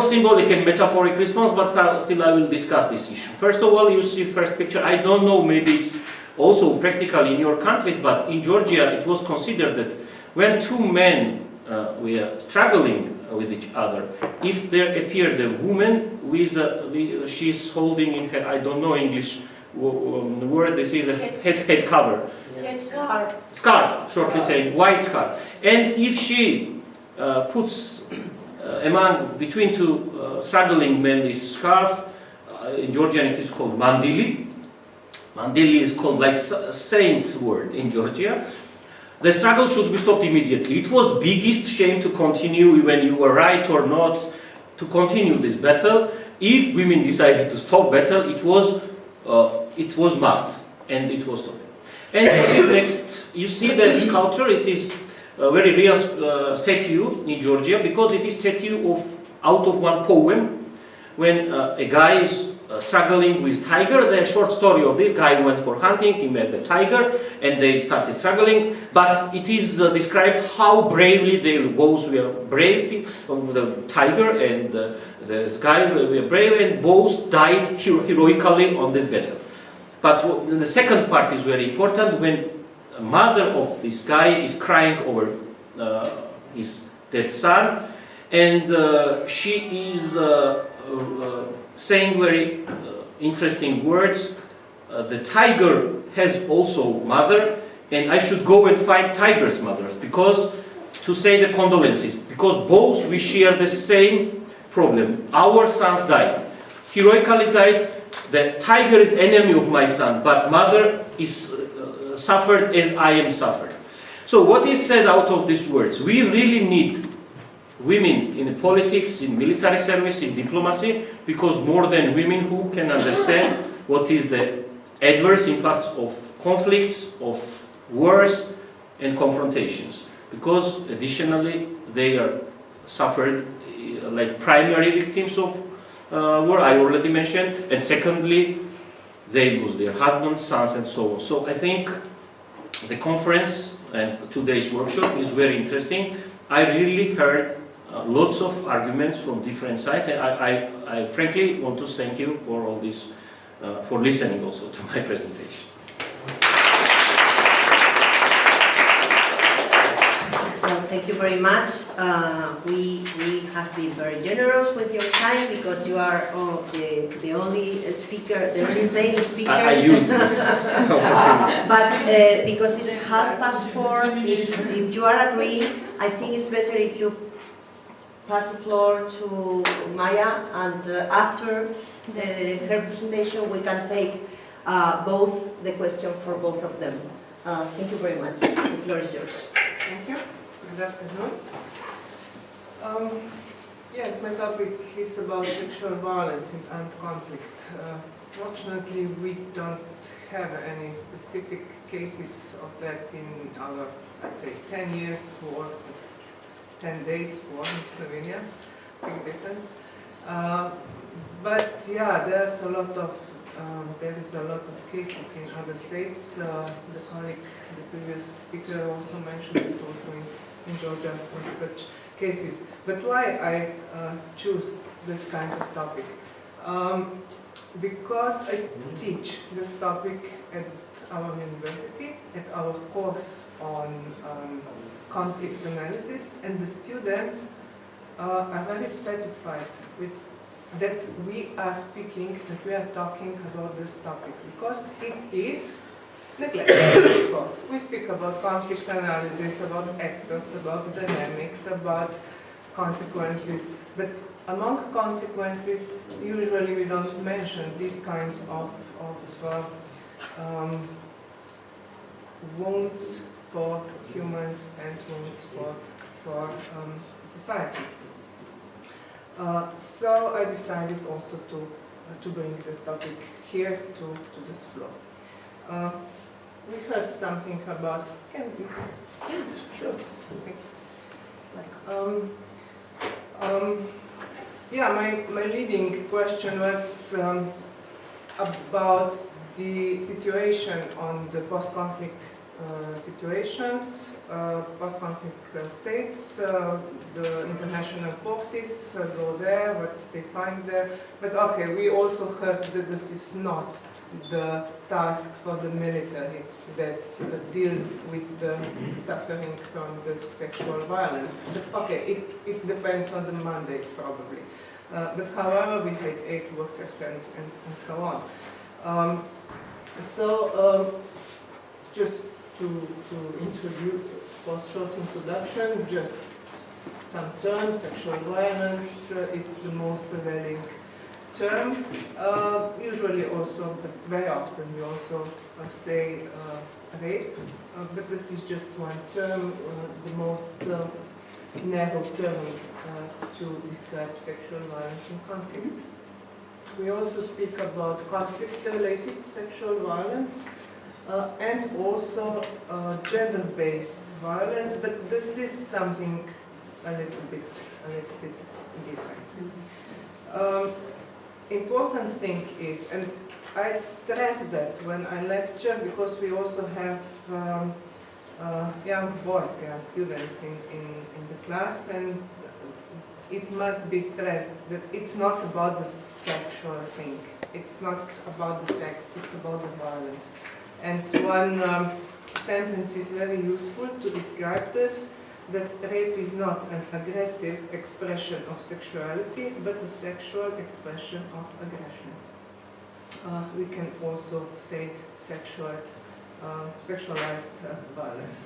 symbolic and metaphoric response, but still I will discuss this issue. First of all, you see first picture. I don't know, maybe it's also practical in your countries, but in Georgia it was considered that when two men were struggling with each other, if there appeared a woman with she's holding in her, I don't know English word, this is a head cover. Scarf. Scarf, shortly saying, white scarf. And if she puts between two struggling men this scarf, in Georgian it is called mandili. Mandili is called like saint word in Georgia. The struggle should be stopped immediately. It was biggest shame to continue when you were right or not to continue this battle. If women decided to stop battle, it was must, and it was stopped. And next, you see the sculpture. It is a very real statue in Georgia because it is statue out of one poem. When a guy is struggling with tiger, the short story of this guy went for hunting, he met the tiger, and they started struggling. But it is described how bravely they both were brave. The tiger and the guy were brave, and both died heroically on this battle. But the second part is very important. When the mother of this guy is crying over his dead son, and she is saying very interesting words. The tiger has also mother, and I should go and find tiger's mothers because to say the condolences, because both we share the same problem. Our sons died, heroically died. The tiger is enemy of my son, but mother is suffered as I am suffered. So what is said out of these words? We really need women in politics, in military service, in diplomacy, because more than women who can understand what is the adverse impacts of conflicts, of wars and confrontations. Because additionally they are suffered like primary victims of war, I already mentioned, and secondly they lose their husbands, sons and so on. So I think the conference and today's workshop is very interesting. I really heard lots of arguments from different sides, and I frankly want to thank you for all this, for listening also to my presentation. Well, thank you very much. We have been very generous with your time because you are the only speaker, the only male speaker. I used this. But because it's 4:30, if you are agree, I think it's better if you pass the floor to Maya, and after her presentation we can take both the question for both of them. Thank you very much. The floor is yours. Thank you. Good afternoon. Yes, my topic is about sexual violence in armed conflicts. Fortunately, we don't have any specific cases of that in our, let's say, 10 years war, 10 days war in Slovenia. Big difference. But yeah, there is a lot of cases in other states. The colleague, the previous speaker, also mentioned it also in Georgia with such cases. But why I choose this kind of topic? Because I teach this topic at our university, at our course on conflict analysis, and the students are very satisfied with that we are speaking, that we are talking about this topic, because it is neglected, of course. We speak about conflict analysis, about actors, about dynamics, about consequences, but among consequences, usually we don't mention these kinds of wounds for humans and wounds for society. So I decided also to bring this topic here to this floor. We heard something about. Can you sure? Thank you. Yeah, my leading question was about the situation on the post-conflict situations, post-conflict states, the international forces go there, what they find there. But okay, we also heard that this is not the task for the military that deal with the suffering from the sexual violence. But okay, it depends on the mandate probably. But however, we had aid workers and so on. Just to introduce, for short introduction, just some terms. Sexual violence, it's the most prevailing term. Usually also, but very often we also say rape, but this is just one term, the most narrow term to describe sexual violence in conflict. We also speak about conflict-related sexual violence and also gender-based violence, but this is something a little bit different. Important thing is, and I stress that when I lecture, because we also have young boys, young students in the class, and it must be stressed that it's not about the sexual thing. It's not about the sex, it's about the violence. And one sentence is very useful to describe this, that rape is not an aggressive expression of sexuality, but a sexual expression of aggression. We can also say sexualized violence.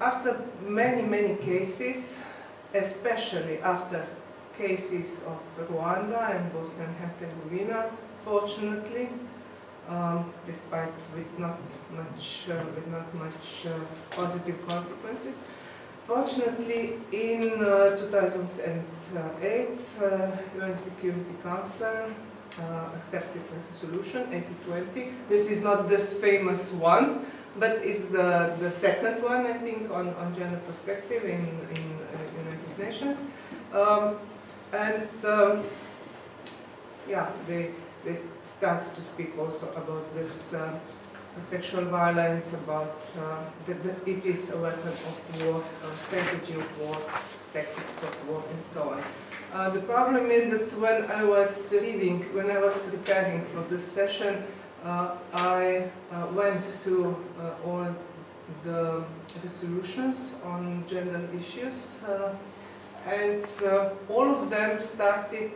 After many cases, especially after cases of Rwanda and Bosnia and Herzegovina, fortunately, despite with not much positive consequences. Fortunately, in 2008, UN Security Council accepted a resolution 8020. This is not this famous one, but it's the second one, I think, on gender perspective in United Nations. They start to speak also about this sexual violence, about that it is a weapon of war, strategy of war, tactics of war, and so on. The problem is that when I was preparing for this session, I went through all the resolutions on gender issues, and all of them started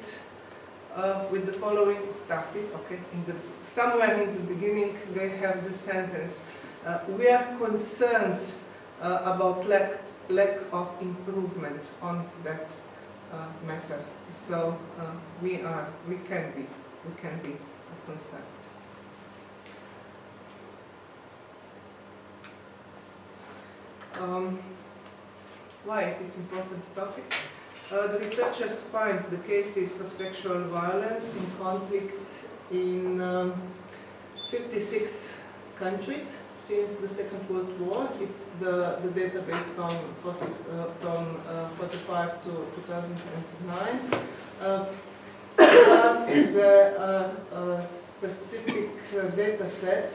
with the following. Somewhere in the beginning they have the sentence, we are concerned about lack of improvement on that matter. So we can be concerned. Why it is important topic? The researchers find the cases of sexual violence in conflicts in 56 countries since the Second World War. It's the database from 45 to 2009. Plus there are specific data set,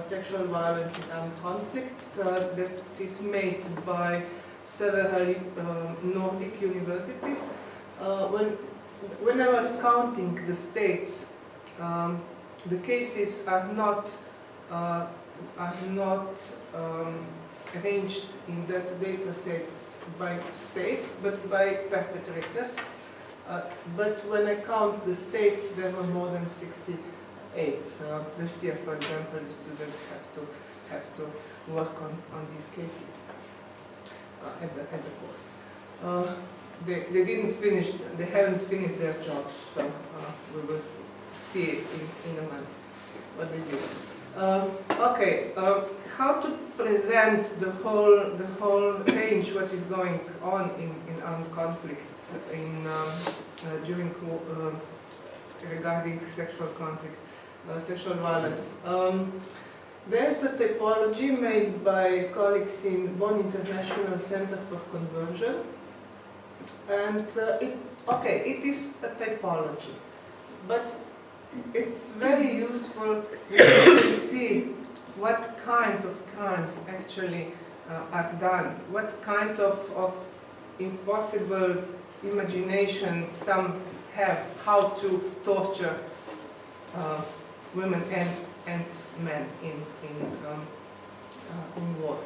sexual violence in armed conflicts, that is made by several Nordic universities. When I was counting the states, the cases are not arranged in that data sets by states, but by perpetrators. But when I count the states, there were more than 68. This year, for example, the students have to work on these cases. At the course. They didn't finish, they haven't finished their jobs, so we will see it in a month what they did. How to present the whole range what is going on in armed conflicts regarding sexual conflict, sexual violence. There's a typology made by colleagues in Bonn International Center for Conversion, and it is a typology, but it's very useful. You can see what kind of crimes actually are done, what kind of impossible imagination some have how to torture women and men in war.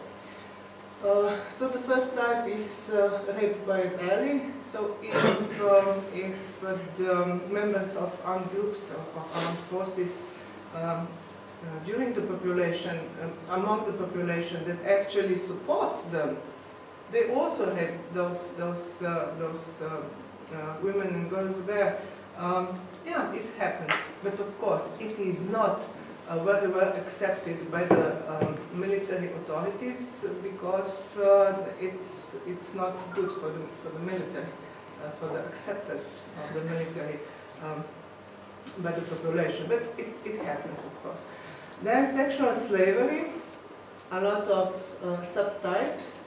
So the first type is rape by ally. So if the members of armed groups or armed forces during the population, among the population that actually supports them, they also have those women and girls there. Yeah, it happens, but of course it is not very well accepted by the military authorities because it's not good for the military, for the acceptance of the military by the population. But it happens, of course. Then sexual slavery, a lot of subtypes.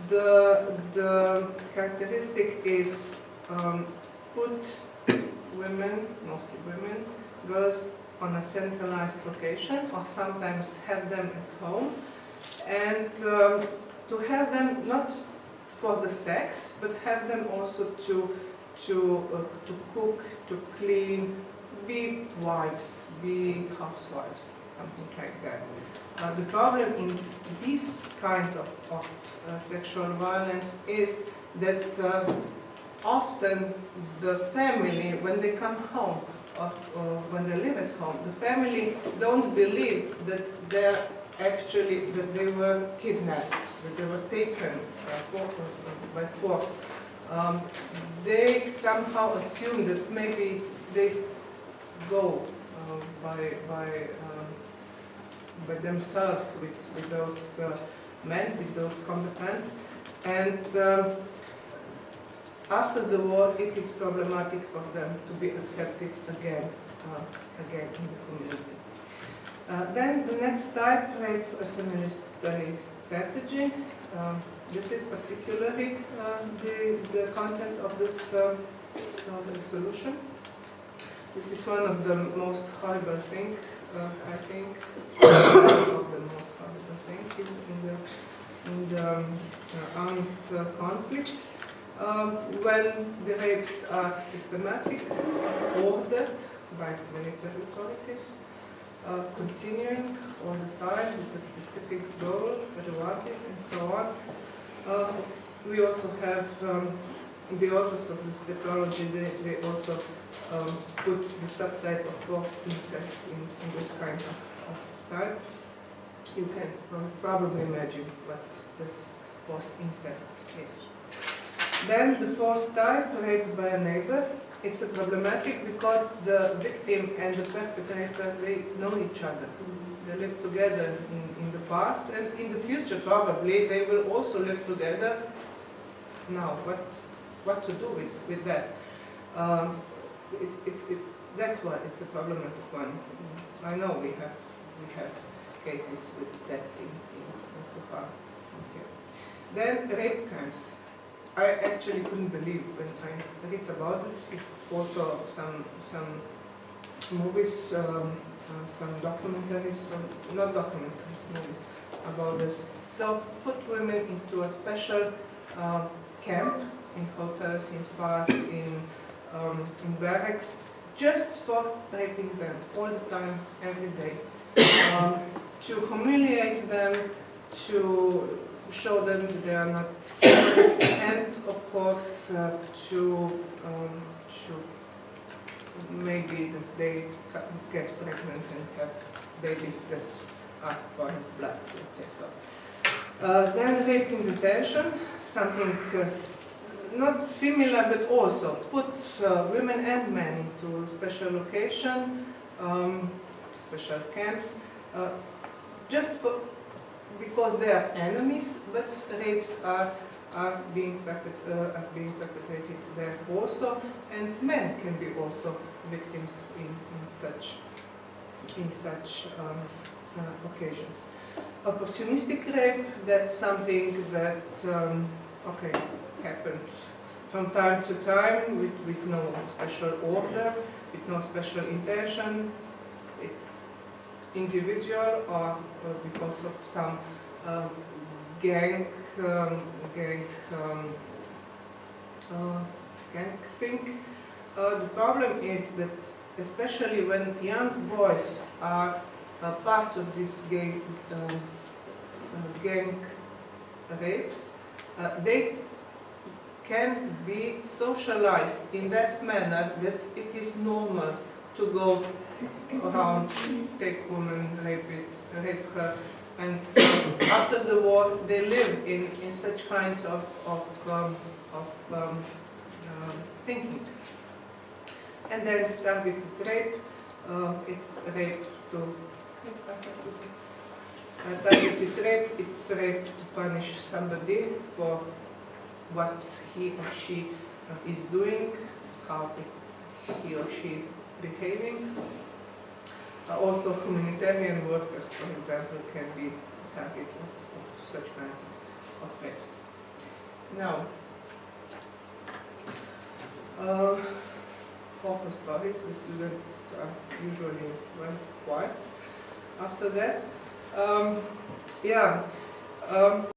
The characteristic is put women, mostly women, girls on a centralized location, or sometimes have them at home, and to have them not for the sex, but have them also to cook, to clean, be wives, be housewives, something like that. The problem in this kind of sexual violence is that often the family, when they come home, or when they live at home, the family don't believe that that they were kidnapped, that they were taken by force. They somehow assume that maybe they go by themselves with those men, with those combatants, and after the war it is problematic for them to be accepted again in the community. Then the next type, rape as a military strategy. This is particularly the content of this resolution. This is one of the most horrible things, I think, of the most horrible things in the armed conflict. When the rapes are systematic, ordered by military authorities, continuing all the time with a specific goal, rewarded, and so on. We also have the authors of this technology, they also put the subtype of forced incest in this kind of type. You can probably imagine what this forced incest is. Then the fourth type, rape by a neighbor. It's a problematic because the victim and the perpetrator, they know each other. They live together in the past, and in the future probably they will also live together. Now, what to do with that? That's why it's a problematic one. I know we have cases with that not so far from here. Then rape crimes. I actually couldn't believe when I read about this. Also some movies, some documentaries, not documentaries, movies about this. So put women into a special camp in hotels, in spas, in barracks, just for raping them all the time, every day, to humiliate them, to show them that they are not, and of course to maybe that they get pregnant and have babies that are foreign blood, let's say so. Then rape in detention, something not similar but also put women and men into special location, special camps, just because they are enemies, but rapes are being perpetrated there also, and men can be also victims in such occasions. Opportunistic rape, that's something that happens from time to time with no special order, with no special intention. individual or because of some gang thing. The problem is that especially when young boys are part of this gang rapes, they can be socialized in that manner that it is normal to go around, take women, rape her, and after the war they live in such kind of thinking. And then targeted rape, it's rape to targeted rape, it's rape to punish somebody for what he or she is doing, how he or she is behaving. Also humanitarian workers, for example, can be target of such kind of rapes. Now, awful stories, the students are usually very quiet after that.